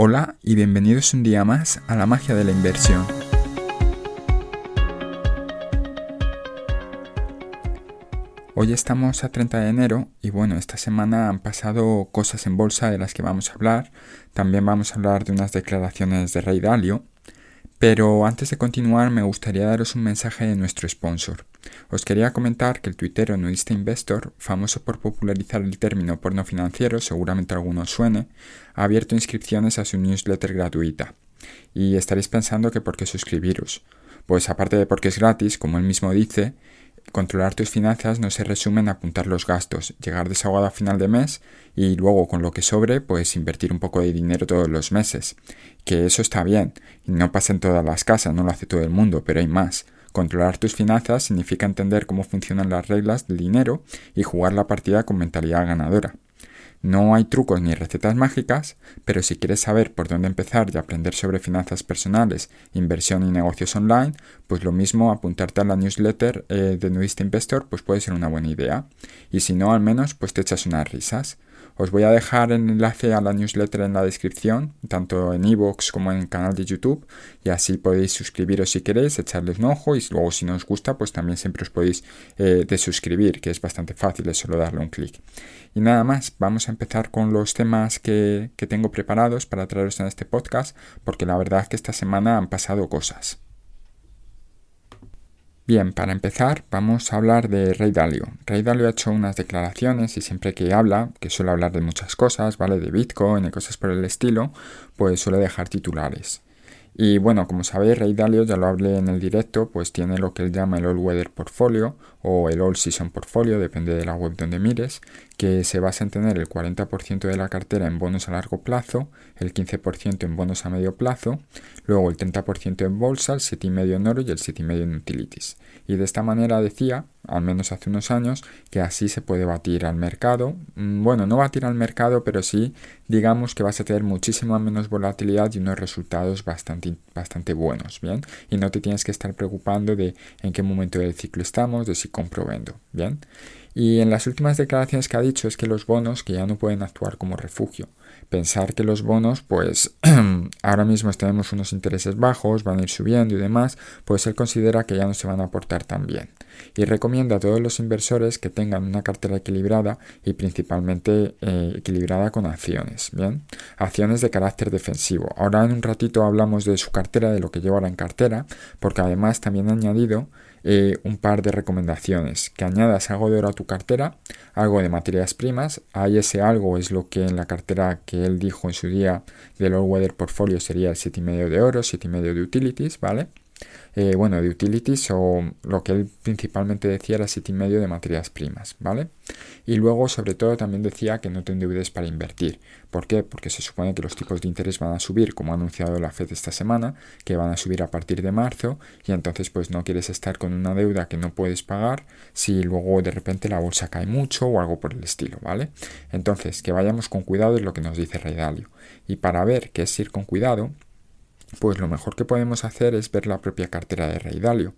Hola y bienvenidos un día más a la magia de la inversión. Hoy estamos a 30 de enero y bueno, esta semana han pasado cosas en bolsa de las que vamos a hablar. También vamos a hablar de unas declaraciones de Ray Dalio. Pero antes de continuar me gustaría daros un mensaje de nuestro sponsor. Os quería comentar que el tuitero Nudista Investor, famoso por popularizar el término porno financiero, seguramente a algunos suene, ha abierto inscripciones a su newsletter gratuita. Y estaréis pensando que por qué suscribiros. Pues aparte de porque es gratis, como él mismo dice, controlar tus finanzas no se resume en apuntar los gastos, llegar desahogado a final de mes y luego con lo que sobre pues invertir un poco de dinero todos los meses. Que eso está bien y no pasa en todas las casas, no lo hace todo el mundo, pero hay más. Controlar tus finanzas significa entender cómo funcionan las reglas del dinero y jugar la partida con mentalidad ganadora. No hay trucos ni recetas mágicas, pero si quieres saber por dónde empezar y aprender sobre finanzas personales, inversión y negocios online, pues lo mismo apuntarte a la newsletter de Nudista Investor pues puede ser una buena idea. Y si no, al menos pues te echas unas risas. Os voy a dejar el enlace a la newsletter en la descripción, tanto en iVoox como en el canal de YouTube, y así podéis suscribiros si queréis, echarles un ojo y luego si no os gusta pues también siempre os podéis desuscribir, que es bastante fácil, es solo darle un clic. Y nada más, vamos a empezar con los temas que tengo preparados para traeros en este podcast, porque la verdad es que esta semana han pasado cosas. Bien, para empezar vamos a hablar de Ray Dalio. Ray Dalio ha hecho unas declaraciones y siempre que habla, que suele hablar de muchas cosas, ¿vale? De Bitcoin y cosas por el estilo, pues suele dejar titulares. Y bueno, como sabéis, Ray Dalio, ya lo hablé en el directo, pues tiene lo que él llama el All Weather Portfolio o el All Season Portfolio, depende de la web donde mires, que se basa en tener el 40% de la cartera en bonos a largo plazo, el 15% en bonos a medio plazo, luego el 30% en bolsa, el 7,5% en oro y el 7,5% en utilities. Y de esta manera decía, al menos hace unos años, que así se puede batir al mercado. Bueno, no batir al mercado, pero sí, digamos que vas a tener muchísima menos volatilidad y unos resultados bastante buenos, ¿bien? Y no te tienes que estar preocupando de en qué momento del ciclo estamos, de si compro o vendo, ¿bien? Y en las últimas declaraciones que ha dicho es que los bonos que ya no pueden actuar como refugio. Pensar que los bonos, pues ahora mismo tenemos unos intereses bajos, van a ir subiendo y demás, pues él considera que ya no se van a aportar tan bien. Y recomienda a todos los inversores que tengan una cartera equilibrada y principalmente equilibrada con acciones, ¿bien? Acciones de carácter defensivo. Ahora en un ratito hablamos de su cartera, de lo que lleva ahora en cartera, porque además también ha añadido un par de recomendaciones, que añadas algo de oro a tu cartera, algo de materias primas, ahí ese algo es lo que en la cartera que él dijo en su día del All Weather Portfolio sería el 7,5% de oro, 7,5% de utilities, ¿vale? De utilities o lo que él principalmente decía era 7,5% de materias primas, ¿vale? Y luego sobre todo también decía que no te endeudes para invertir. ¿Por qué? Porque se supone que los tipos de interés van a subir, como ha anunciado la FED esta semana, que van a subir a partir de marzo y entonces pues no quieres estar con una deuda que no puedes pagar si luego de repente la bolsa cae mucho o algo por el estilo, ¿vale? Entonces que vayamos con cuidado es lo que nos dice Ray Dalio. Y para ver qué es ir con cuidado, pues lo mejor que podemos hacer es ver la propia cartera de Ray Dalio.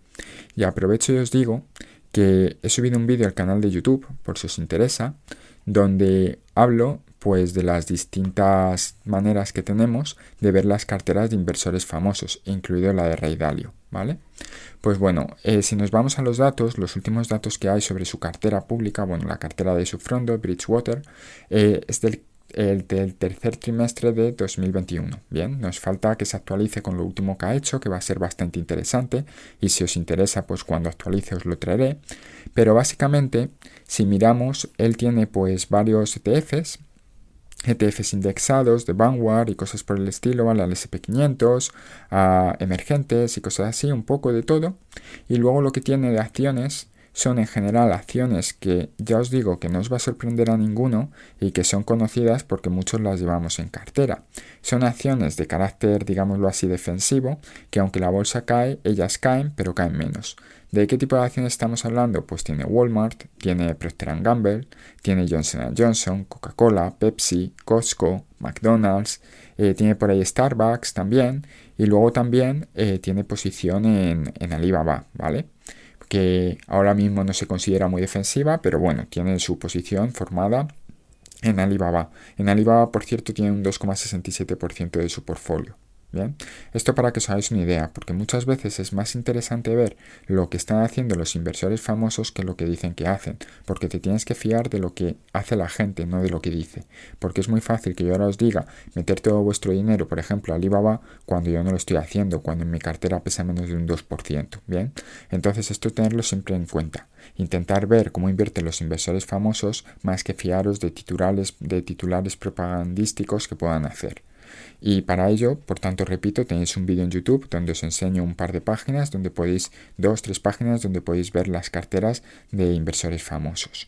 Y aprovecho y os digo que he subido un vídeo al canal de YouTube, por si os interesa, donde hablo pues de las distintas maneras que tenemos de ver las carteras de inversores famosos, incluido la de Ray Dalio, ¿vale? Pues bueno, si nos vamos a los datos, los últimos datos que hay sobre su cartera pública, bueno, la cartera de su fondo, Bridgewater, es del tercer trimestre de 2021. Bien, nos falta que se actualice con lo último que ha hecho, que va a ser bastante interesante y si os interesa, pues cuando actualice os lo traeré. Pero básicamente, si miramos, él tiene pues varios ETFs indexados de Vanguard y cosas por el estilo, ¿vale? Al SP500, a emergentes y cosas así, un poco de todo. Y luego lo que tiene de acciones son en general acciones que ya os digo que no os va a sorprender a ninguno y que son conocidas porque muchos las llevamos en cartera. Son acciones de carácter, digámoslo así, defensivo, que aunque la bolsa cae, ellas caen, pero caen menos. ¿De qué tipo de acciones estamos hablando? Pues tiene Walmart, tiene Procter & Gamble, tiene Johnson & Johnson, Coca-Cola, Pepsi, Costco, McDonald's, tiene por ahí Starbucks también, y luego también tiene posición en Alibaba, ¿vale? Que ahora mismo no se considera muy defensiva, pero bueno, tiene su posición formada En Alibaba. En Alibaba, por cierto, tiene un 2,67% de su portfolio. Bien, esto para que os hagáis una idea, porque muchas veces es más interesante ver lo que están haciendo los inversores famosos que lo que dicen que hacen, porque te tienes que fiar de lo que hace la gente, no de lo que dice. Porque es muy fácil que yo ahora os diga meter todo vuestro dinero, por ejemplo, a Alibaba, cuando yo no lo estoy haciendo, cuando en mi cartera pesa menos de un 2%. Bien, entonces esto tenerlo siempre en cuenta. Intentar ver cómo invierten los inversores famosos más que fiaros de titulares propagandísticos que puedan hacer. Y para ello, por tanto, repito, tenéis un vídeo en YouTube donde os enseño un par de páginas, donde podéis, 2, 3 páginas, donde podéis ver las carteras de inversores famosos.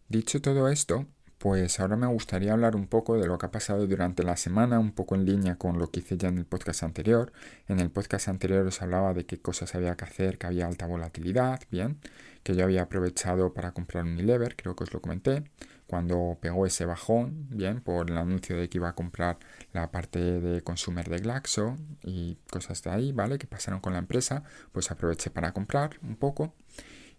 Dicho todo esto, pues ahora me gustaría hablar un poco de lo que ha pasado durante la semana, un poco en línea con lo que hice ya en el podcast anterior. En el podcast anterior os hablaba de qué cosas había que hacer, que había alta volatilidad, bien, que yo había aprovechado para comprar un Unilever, creo que os lo comenté, cuando pegó ese bajón, bien, por el anuncio de que iba a comprar la parte de consumer de Glaxo y cosas de ahí, ¿vale? Que pasaron con la empresa, pues aproveché para comprar un poco.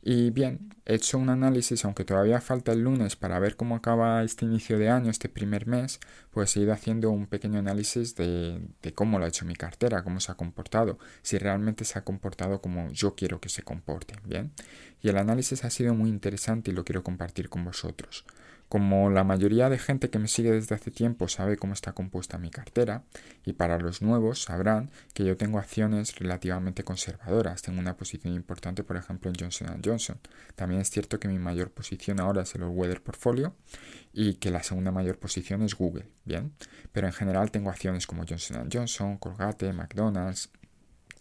Y bien, he hecho un análisis, aunque todavía falta el lunes para ver cómo acaba este inicio de año, este primer mes, pues he ido haciendo un pequeño análisis de cómo lo ha hecho mi cartera, cómo se ha comportado, si realmente se ha comportado como yo quiero que se comporte, ¿bien? Y el análisis ha sido muy interesante y lo quiero compartir con vosotros. Como la mayoría de gente que me sigue desde hace tiempo sabe cómo está compuesta mi cartera, y para los nuevos sabrán que yo tengo acciones relativamente conservadoras. Tengo una posición importante, por ejemplo, en Johnson Johnson. También es cierto que mi mayor posición ahora es el All-Weather Portfolio y que la segunda mayor posición es Google, ¿bien? Pero en general tengo acciones como Johnson Johnson, Colgate, McDonald's,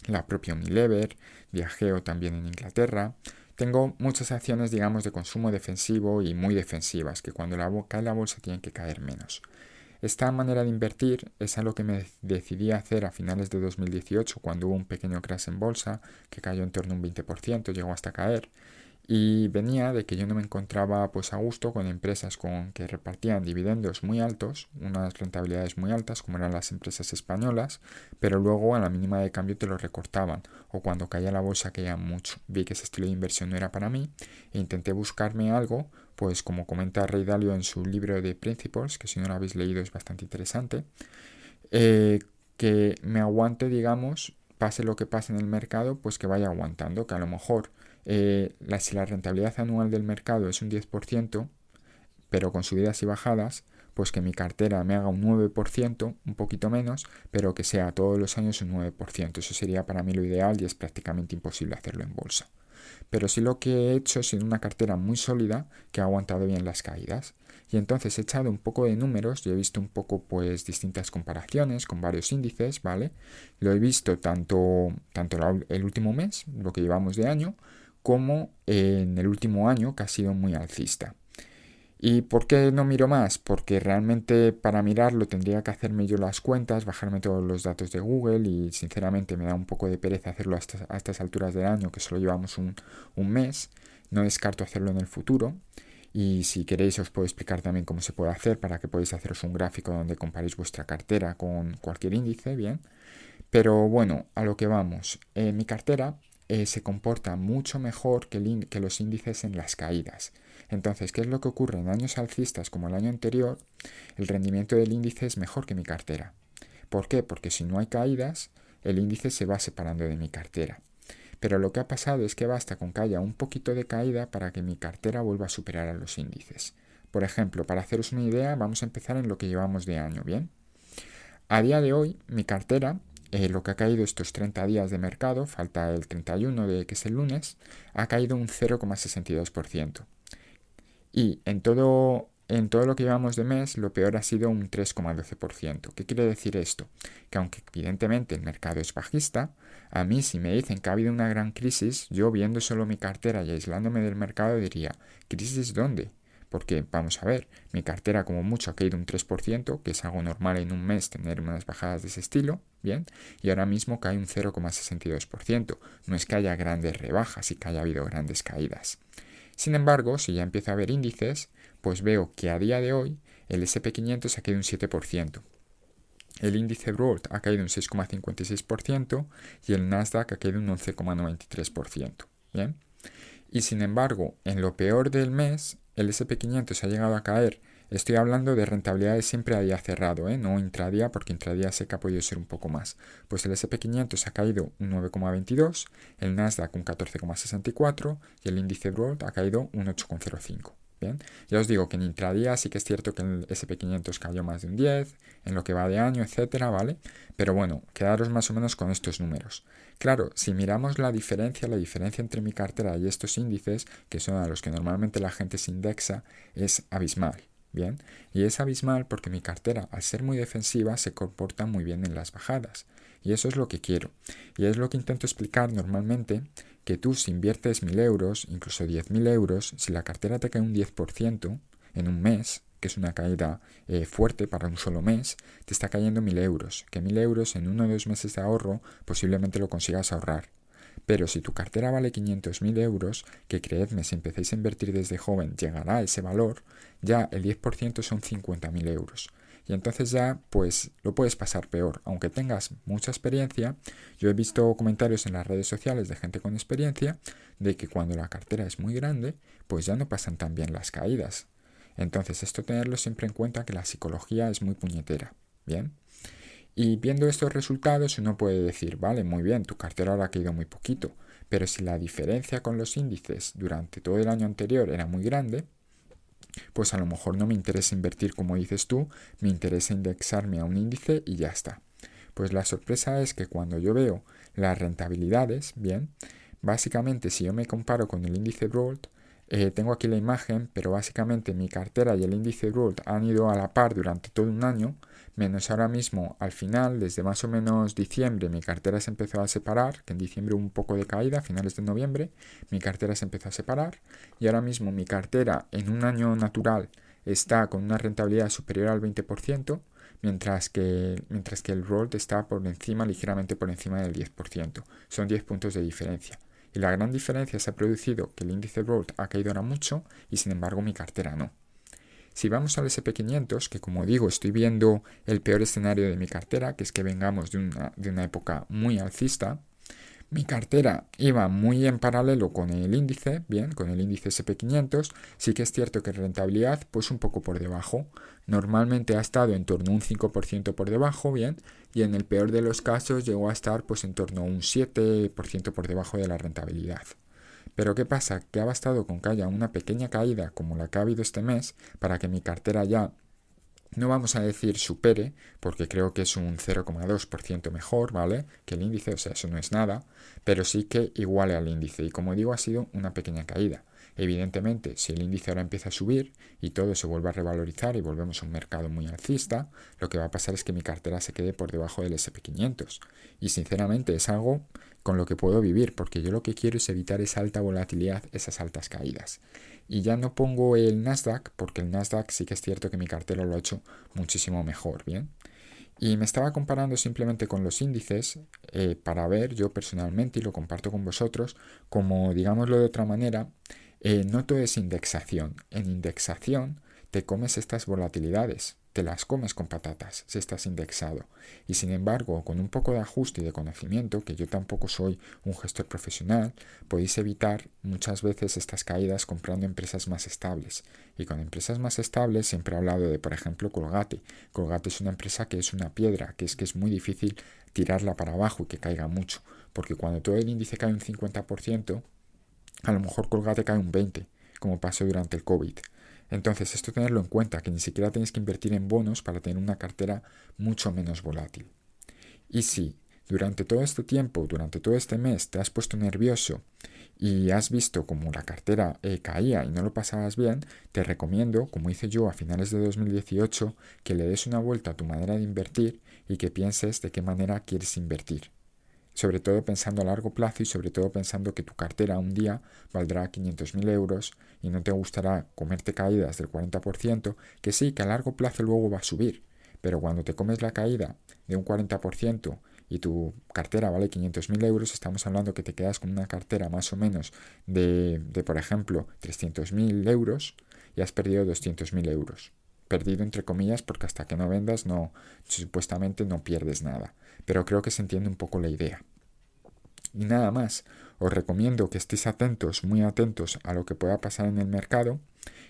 la propia Unilever, Diageo también en Inglaterra. Tengo muchas acciones, digamos, de consumo defensivo y muy defensivas, que cuando cae la bolsa tienen que caer menos. Esta manera de invertir es algo que me decidí a hacer a finales de 2018, cuando hubo un pequeño crash en bolsa, que cayó en torno a un 20%, llegó hasta caer. Y venía de que yo no me encontraba pues a gusto con empresas que repartían dividendos muy altos, unas rentabilidades muy altas como eran las empresas españolas, pero luego a la mínima de cambio te lo recortaban o cuando caía la bolsa caía mucho. Vi que ese estilo de inversión no era para mí e intenté buscarme algo, pues como comenta Ray Dalio en su libro de Principles, que si no lo habéis leído es bastante interesante, que me aguante, digamos, pase lo que pase en el mercado, pues que vaya aguantando, que a lo mejor si la rentabilidad anual del mercado es un 10%, pero con subidas y bajadas, pues que mi cartera me haga un 9%, un poquito menos, pero que sea todos los años un 9%. Eso sería para mí lo ideal y es prácticamente imposible hacerlo en bolsa. Pero sí lo que he hecho es una cartera muy sólida que ha aguantado bien las caídas. Y entonces he echado un poco de números y he visto un poco pues distintas comparaciones con varios índices, ¿vale? Lo he visto tanto el último mes, lo que llevamos de año, como en el último año que ha sido muy alcista. ¿Y por qué no miro más? Porque realmente para mirarlo tendría que hacerme yo las cuentas, bajarme todos los datos de Google y sinceramente me da un poco de pereza hacerlo a estas alturas del año que solo llevamos un mes. No descarto hacerlo en el futuro y si queréis os puedo explicar también cómo se puede hacer para que podáis haceros un gráfico donde comparéis vuestra cartera con cualquier índice, bien. Pero bueno, a lo que vamos. Mi cartera se comporta mucho mejor que los índices en las caídas. Entonces, ¿qué es lo que ocurre? En años alcistas como el año anterior, el rendimiento del índice es mejor que mi cartera. ¿Por qué? Porque si no hay caídas, el índice se va separando de mi cartera. Pero lo que ha pasado es que basta con que haya un poquito de caída para que mi cartera vuelva a superar a los índices. Por ejemplo, para haceros una idea, vamos a empezar en lo que llevamos de año, ¿bien? A día de hoy, mi cartera, lo que ha caído estos 30 días de mercado, falta el 31 que es el lunes, ha caído un 0,62%. Y en todo lo que llevamos de mes, lo peor ha sido un 3,12%. ¿Qué quiere decir esto? Que aunque evidentemente el mercado es bajista, a mí si me dicen que ha habido una gran crisis, yo viendo solo mi cartera y aislándome del mercado diría, ¿crisis dónde? Porque, vamos a ver, mi cartera como mucho ha caído un 3%, que es algo normal en un mes tener unas bajadas de ese estilo, ¿bien? Y ahora mismo cae un 0,62%. No es que haya grandes rebajas y que haya habido grandes caídas. Sin embargo, si ya empiezo a ver índices, pues veo que a día de hoy el SP500 ha caído un 7%. El índice Broad ha caído un 6,56% y el Nasdaq ha caído un 11,93%. ¿Bien? Y sin embargo, en lo peor del mes, el SP500 ha llegado a caer, estoy hablando de rentabilidades siempre a día cerrado, no intradía, porque intradía sé que ha podido ser un poco más. Pues el SP500 ha caído un 9,22, el Nasdaq un 14,64 y el índice Broad ha caído un 8,05. Bien, ya os digo que en intradía sí que es cierto que el SP500 cayó más de un 10, en lo que va de año, etcétera, ¿vale? Pero bueno, quedaros más o menos con estos números. Claro, si miramos la diferencia entre mi cartera y estos índices, que son a los que normalmente la gente se indexa, es abismal. Bien, y es abismal porque mi cartera, al ser muy defensiva, se comporta muy bien en las bajadas. Y eso es lo que quiero. Y es lo que intento explicar normalmente, que tú si inviertes 1.000 euros, incluso 10.000 euros, si la cartera te cae un 10% en un mes, que es una caída fuerte para un solo mes, te está cayendo 1.000 euros. Que 1.000 euros en 1 o 2 meses de ahorro posiblemente lo consigas ahorrar. Pero si tu cartera vale 500.000 euros, que creedme, si empezáis a invertir desde joven llegará a ese valor, ya el 10% son 50.000 euros. Y entonces ya pues lo puedes pasar peor. Aunque tengas mucha experiencia, yo he visto comentarios en las redes sociales de gente con experiencia de que cuando la cartera es muy grande, pues ya no pasan tan bien las caídas. Entonces esto tenerlo siempre en cuenta, que la psicología es muy puñetera. Bien. Y viendo estos resultados uno puede decir, vale, muy bien, tu cartera ahora ha caído muy poquito, pero si la diferencia con los índices durante todo el año anterior era muy grande, pues a lo mejor no me interesa invertir como dices tú, me interesa indexarme a un índice y ya está. Pues la sorpresa es que cuando yo veo las rentabilidades, bien, básicamente si yo me comparo con el índice Broad, tengo aquí la imagen, pero básicamente mi cartera y el índice Broad han ido a la par durante todo un año, menos ahora mismo al final, desde más o menos diciembre, mi cartera se empezó a separar, que en diciembre hubo un poco de caída, a finales de noviembre, mi cartera se empezó a separar, y ahora mismo mi cartera en un año natural está con una rentabilidad superior al 20%, mientras que el Broad está por encima, ligeramente por encima del 10%. Son 10 puntos de diferencia. Y la gran diferencia se ha producido que el índice Broad ha caído ahora mucho y sin embargo mi cartera no. Si vamos al SP500, que como digo estoy viendo el peor escenario de mi cartera, que es que vengamos de una época muy alcista, mi cartera iba muy en paralelo con el índice, bien, con el índice SP500, sí que es cierto que rentabilidad pues un poco por debajo, normalmente ha estado en torno a un 5% por debajo, bien, y en el peor de los casos llegó a estar pues en torno a un 7% por debajo de la rentabilidad. Pero ¿qué pasa? Que ha bastado con que haya una pequeña caída como la que ha habido este mes para que mi cartera ya, no vamos a decir supere, porque creo que es un 0,2% mejor, ¿vale? Que el índice, o sea, eso no es nada, pero sí que iguale al índice. Y como digo, ha sido una pequeña caída. Evidentemente, si el índice ahora empieza a subir y todo se vuelve a revalorizar y volvemos a un mercado muy alcista, lo que va a pasar es que mi cartera se quede por debajo del SP500. Y sinceramente es algo con lo que puedo vivir, porque yo lo que quiero es evitar esa alta volatilidad, esas altas caídas. Y ya no pongo el Nasdaq, porque el Nasdaq sí que es cierto que mi cartera lo ha hecho muchísimo mejor, ¿bien? Y me estaba comparando simplemente con los índices para ver yo personalmente, y lo comparto con vosotros, como digámoslo de otra manera, no todo es indexación. En indexación te comes estas volatilidades, te las comes con patatas si estás indexado. Y sin embargo, con un poco de ajuste y de conocimiento, que yo tampoco soy un gestor profesional, podéis evitar muchas veces estas caídas comprando empresas más estables. Y con empresas más estables siempre he hablado de, por ejemplo, Colgate. Colgate es una empresa que es una piedra, que es muy difícil tirarla para abajo y que caiga mucho. Porque cuando todo el índice cae un 50%, a lo mejor Colgate cae un 20%, como pasó durante el COVID. Entonces, esto tenerlo en cuenta, que ni siquiera tenéis que invertir en bonos para tener una cartera mucho menos volátil. Y si durante todo este tiempo, durante todo este mes, te has puesto nervioso y has visto como la cartera caía y no lo pasabas bien, te recomiendo, como hice yo a finales de 2018, que le des una vuelta a tu manera de invertir y que pienses de qué manera quieres invertir. Sobre todo pensando a largo plazo y sobre todo pensando que tu cartera un día valdrá 500.000 euros y no te gustará comerte caídas del 40%, que sí, que a largo plazo luego va a subir, pero cuando te comes la caída de un 40% y tu cartera vale 500.000 euros, estamos hablando que te quedas con una cartera más o menos de por ejemplo, 300.000 euros y has perdido 200.000 euros. Perdido entre comillas porque hasta que no vendas supuestamente no pierdes nada, pero creo que se entiende un poco la idea. Y nada más, os recomiendo que estéis atentos, muy atentos a lo que pueda pasar en el mercado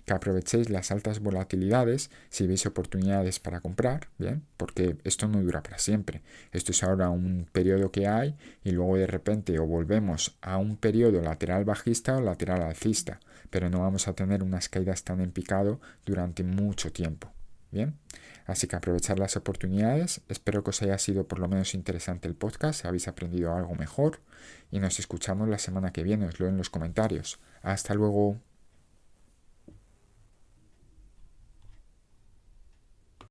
Que aprovechéis las altas volatilidades si veis oportunidades para comprar, ¿bien? Porque esto no dura para siempre. Esto es ahora un periodo que hay y luego de repente o volvemos a un periodo lateral bajista o lateral alcista, pero no vamos a tener unas caídas tan en picado durante mucho tiempo. Bien, así que aprovechar las oportunidades. Espero que os haya sido por lo menos interesante el podcast, si habéis aprendido algo mejor y nos escuchamos la semana que viene. Os leo en los comentarios. Hasta luego.